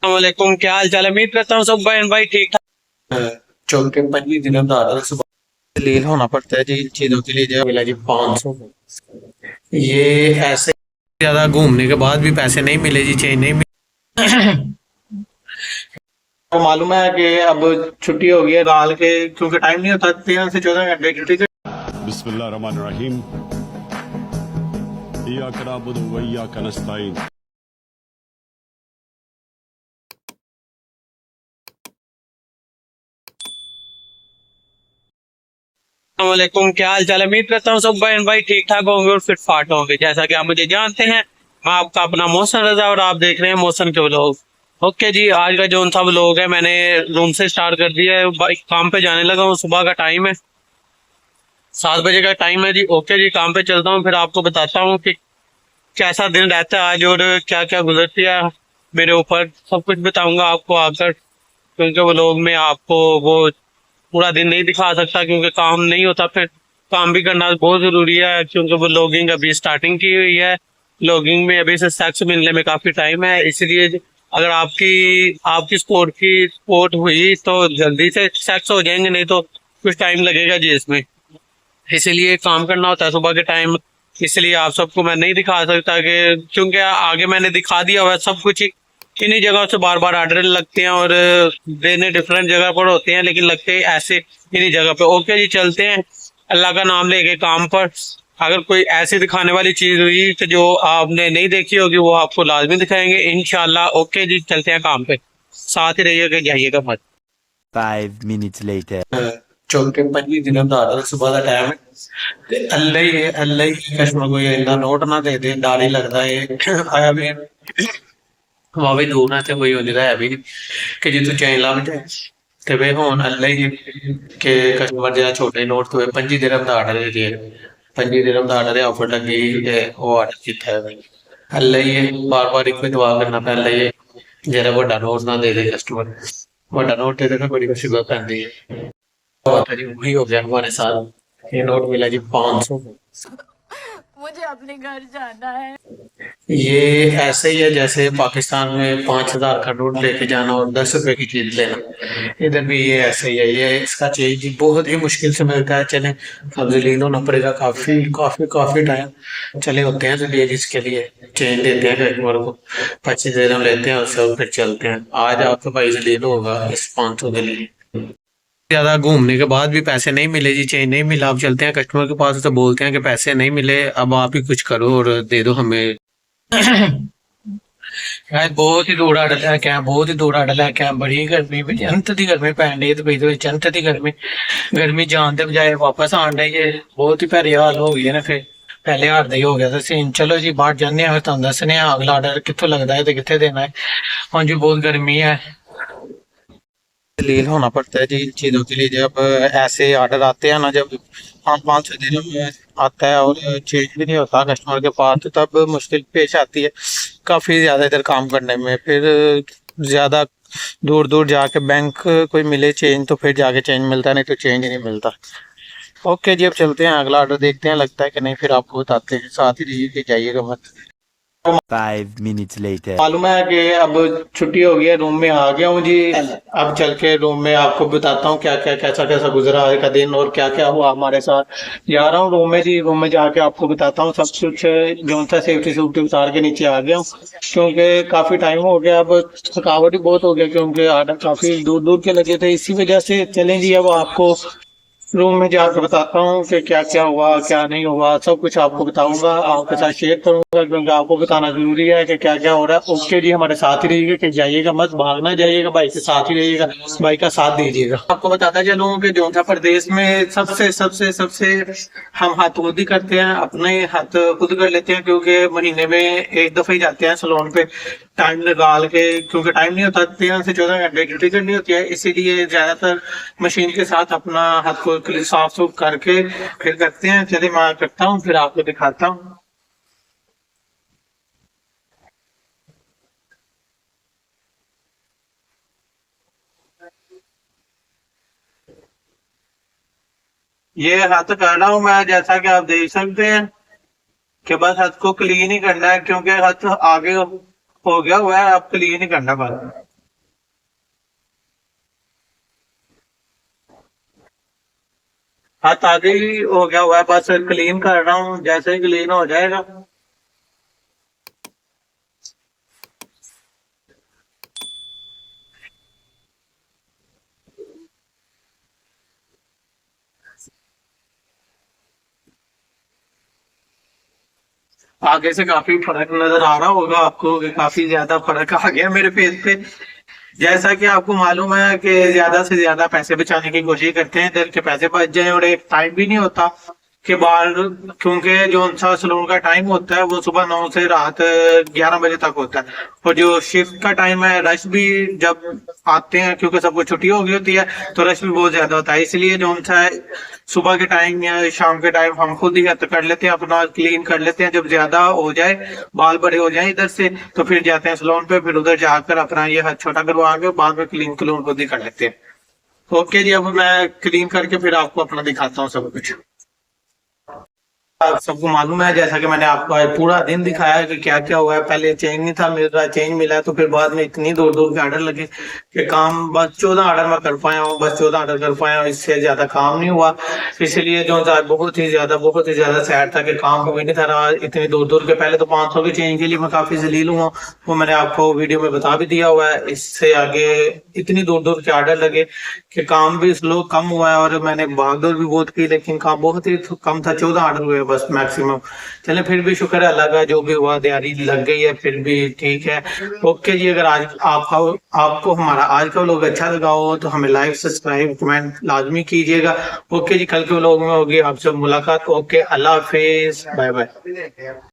वालेकुम, क्या हाल चाल है? उम्मीद करता हूँ सब बहन भाई ठीक ठाक। चौथे पंजवीं दिन सुबह लील होना पड़ता है जी इन चीजों के लिए। जो मिला जी 500, ये ऐसे ज्यादा घूमने के बाद भी पैसे नहीं मिले जी, चेंज नहीं मिले। तो मालूम है कि अब छुट्टी हो गई है गाल के, क्योंकि टाइम नहीं होता 13 से 14 घंटे की टिकट। बिस्मिल्लाहिर्रहमानिर्रहीम। इय्याका नअबुदु व इय्याका नस्तईन। वालेकुम, क्या हाल चाल है? उम्मीद करता हूँ सब बहन भाई ठीक ठाक होंगे और फिट फाट होंगे। जैसा कि आप मुझे जानते हैं, मैं आपका अपना मौसम रजा और आप देख रहे हैं मौसम के व्लॉग। ओके जी, आज का जो सा व्लॉग है मैंने रूम से स्टार्ट कर दिया है, काम पे जाने लगा हूँ। सुबह का टाइम है, 7 बजे का टाइम है जी। ओके जी, काम पे चलता हूँ, फिर आपको बताता हूँ कि कैसा दिन रहता है आज और क्या क्या गुजरती है मेरे ऊपर। सब कुछ बताऊंगा आपको आकर, क्योंकि व्लॉग में आपको वो पूरा दिन नहीं दिखा सकता, क्योंकि काम नहीं होता। फिर काम भी करना बहुत जरूरी है, क्योंकि वो लॉगिंग अभी स्टार्टिंग की हुई है। लॉगिंग में अभी से सक्सेस मिलने में काफी टाइम है, इसलिए अगर आपकी आपकी स्पोर्ट हुई तो जल्दी से सक्सेस हो जाएंगे, नहीं तो कुछ टाइम लगेगा जी इसमें। इसीलिए काम करना होता है सुबह के टाइम, इसलिए आप सबको मैं नहीं दिखा सकता कि, क्योंकि आगे मैंने दिखा दिया हुआ है सब कुछ। इन्हीं जगह से बार बार ऑर्डर लगते हैं और देने डिफरेंट जगह पर होते हैं, लेकिन लगते हैं ऐसे इन्हीं जगह पे। ओके जी, चलते हैं अल्लाह का नाम लेके काम पर। अगर कोई ऐसी दिखाने वाली चीज हुई कि जो आपने नहीं देखी होगी, वो आपको लाजमी दिखाएंगे इंशाल्लाह। ओके जी, चलते हैं काम पे, साथ ही रहिएगा, जाइएगा मत। 5 minutes later. चौथे पंजवीं दिन ਦਾ ਆਰਡਰ ਸੁਬਹ ਦਾ ਟਾਈਮ ਹੈ ਤੇ ਅੱਲਾ ਹੀ ਕਸਟਮਰ ਕੋਈ ਇੰਨਾ ਨੋਟ ਨਾ ਦੇ ਦੇ, ਡਰ ਹੀ ਲੱਗਦਾ ਏ। ਆਇਆ ਵੀ ਵਾਵੇ ਦੂਰ ਨਾ ਤੇ ਕੋਈ ਹੁੰਦੀ ਤਾਂ ਹੈ ਵੀ ਨਹੀਂ ਕਿ ਜੇ ਤੂੰ ਚੈਨ ਲੱਭ ਜਾਏ ਤੇ ਵੇ ਹੁਣ ਅੱਲਾ ਹੀ ਕਿ ਕਸਟਮਰ ਜਿਹੜਾ ਛੋਟੇ ਨੋਟ ਤੋਂ 25 ਦਿਰਹਮ ਦਾ ਆਰਡਰ ਦੇ ਦੇ, 25 ਦਿਰਹਮ ਦਾ ਆਰਡਰ ਆਫਰ ਲੱਗੀ ਤੇ ਉਹ ਆਰਡਰ ਕੀਤਾ ਹੈ। ਅੱਲਾ ਹੀ ਬਾਰ ਬਾਰ ਇੱਕ ਦੁਆ ਕਰਨਾ ਪੈਂਦਾ ਏ, ਜਿਹੜਾ ਵੱਡਾ ਨੋਟ ਨਾ ਦੇ ਦੇ ਕਸਟਮਰ। ਵੱਡਾ नोट दे देना बड़ी मुसीबत पैंदी है। पता जी वही हो गया हमारे साथ, ये नोट मिला जी 500। मुझे अपने घर जाना है। ये ऐसे ही है जैसे पाकिस्तान में 5,000 का नोट लेके जाना और 10 रुपए की चीज लेना, इधर भी ये ऐसे ही है। ये इसका चेंज बहुत ही मुश्किल से मिलता है। चले अब जलील होना पड़ेगा, काफी काफी काफी टाइम चले होते हैं जलील, जिसके लिए चेंज देते हैं कस्टमर को। 25 दिन लेते हैं उससे फिर चलते हैं। आज आपका भाई जलील होगा इस 500 के लिए। ज्यादा घूमने के बाद भी पैसे नहीं मिले जी, चेंज नहीं मिला। अब चलते हैं कस्टमर के पास, तो बोलते हैं कि पैसे नहीं मिले, अब आप ही कुछ करो और दे दो हमें। यार बहुत ही दूर आड़ लैके आए, बहुत ही दूर आड़ लैके आए। बड़ी गर्मी, अंत दी गर्मी पैन डई दुबई दे विच, अंत दी गर्मी जान दे बजाए वापस आन डई है। बहुत ही भैड़े हाल हो गए ना फिर, पहले हार दा ही हो गया था सीन। चलो जी बाहर जाने फिर तुहानू दस्सने अगला आर्डर कित्थों लगदा है ते कित्थे देना है। हाँ जी, बहुत गर्मी है, दलील होना पड़ता है जी इन चीज़ों के लिए। जब ऐसे ऑर्डर आते हैं ना, जब 5-5 6 दिनों में आता है और चेंज भी नहीं होता कस्टमर के पास, तो तब मुश्किल पेश आती है काफ़ी ज़्यादा इधर काम करने में। फिर ज़्यादा दूर दूर जाके बैंक कोई मिले चेंज, तो फिर जाके चेंज मिलता है, नहीं तो चेंज नहीं मिलता। ओके जी, अब चलते हैं अगला ऑर्डर देखते हैं, लगता है कि नहीं फिर आपको बताते हैं। साथ ही रहिए कि जाइएगा मत। 5 minutes later. मालूम है कि अब छुट्टी हो गई है, रूम में आ गया हूँ जी। अब चल के रूम में आपको बताता हूँ क्या क्या कैसा कैसा गुजरा आज का दिन और क्या क्या हुआ हमारे साथ। जा रहा हूँ रूम में जी, रूम में जाके आपको बताता हूँ सब कुछ। जो था सेफ्टी सूफ्टी उतार के नीचे आ गया हूँ, क्योंकि काफी टाइम हो गया। अब थकावट भी बहुत हो गया, क्योंकि आर्डर काफी दूर दूर के लगे थे, इसी वजह से। चलें जी, अब आपको रूम में जाकर बताता हूँ कि क्या क्या हुआ क्या नहीं हुआ, सब कुछ आपको बताऊंगा, आपके साथ शेयर करूंगा, क्योंकि आपको बताना जरूरी है कि क्या क्या हो रहा है। ओके जी, हमारे साथ ही रहिएगा, कि जाइएगा मत, भागना जाइएगा, भाई के साथ ही रहिएगा, भाई का साथ दीजिएगा। आपको बताता चलूँ कि जोधा प्रदेश में सबसे सबसे सबसे हम हाथोदी करते हैं, अपने हाथ खुद कर लेते हैं, क्योंकि महीने में एक दफा ही जाते हैं सैलून पे टाइम निकाल के, क्योंकि टाइम नहीं होता, 13 से 14 घंटे की टिकट नहीं होती है, इसीलिए ज्यादातर मशीन के साथ अपना हाथ को साफ सुफ करके फिर करते हैं। चलिए मैं करता हूँ, फिर आपको दिखाता हूँ। ये हाथ कर रहा हूँ मैं, जैसा कि आप देख सकते हैं कि बस हाथ को क्लीन ही करना है, क्योंकि हाथ आगे हो गया हुआ है, अब क्लीन ही करना बस। हाथ आगे ही हो गया हुआ है, बस क्लीन कर रहा हूँ, जैसे ही क्लीन हो जाएगा आगे से काफी फर्क नजर आ रहा होगा आपको कि काफी ज्यादा फर्क आ गया मेरे फेस पे। जैसा कि आपको मालूम है कि ज्यादा से ज्यादा पैसे बचाने की कोशिश करते हैं, दिल के पैसे बच जाए, और एक टाइम भी नहीं होता कि बाल, क्योंकि जो सा सलून का टाइम होता है वो सुबह 9 से रात 11 बजे तक होता है, और जो शिफ्ट का टाइम है, रश भी जब आते हैं क्योंकि सबको छुट्टी हो गई होती है तो रश भी बहुत ज्यादा होता है, इसलिए जो सा है सुबह के टाइम या शाम के टाइम हम खुद ही कर लेते हैं, अपना क्लीन कर लेते हैं। जब ज्यादा हो जाए, बाल बड़े हो जाए इधर से, तो फिर जाते हैं सलून पे, फिर उधर जाकर अपना ये हाथ छोटा करवा के बाद में क्लीन क्लून खुद ही कर लेते हैं। ओके जी, अब मैं क्लीन करके फिर आपको अपना दिखाता हूँ सब कुछ। आप सबको मालूम है, जैसा कि मैंने आपको आज पूरा दिन दिखाया कि क्या क्या हुआ है। पहले चेंज नहीं था मिल रहा, चेंज मिला है, तो फिर बाद में इतनी दूर दूर के ऑर्डर लगे कि काम बस 14 ऑर्डर मैं कर पाया हूँ, बस 14 ऑर्डर कर पाया हूँ, इससे ज्यादा काम नहीं हुआ। इसलिए जो था बहुत ही ज्यादा सैड था कि काम हो भी नहीं था रहा इतनी दूर दूर के। पहले तो 500 के चेंज के लिए मैं काफी जलील हुआ, वो मैंने आपको वीडियो में बता भी दिया हुआ है। इससे आगे इतनी दूर दूर के ऑर्डर लगे कि काम भी स्लो कम हुआ है, और मैंने भागदौड़ भी बहुत की, लेकिन काम बहुत ही कम था, 14 ऑर्डर हुए बस मैक्सिमम। चले फिर भी शुक्र है अल्लाह का, जो भी हुआ तैयारी लग गई है, फिर भी ठीक है। ओके जी, अगर आज आपको हमारा आज का व्लॉग अच्छा लगा हो तो हमें लाइक, सब्सक्राइब, कमेंट लाजमी कीजिएगा। ओके जी, कल के व्लॉग में होगी आपसे मुलाकात। ओके, अल्लाह हाफिज, बाय बाय।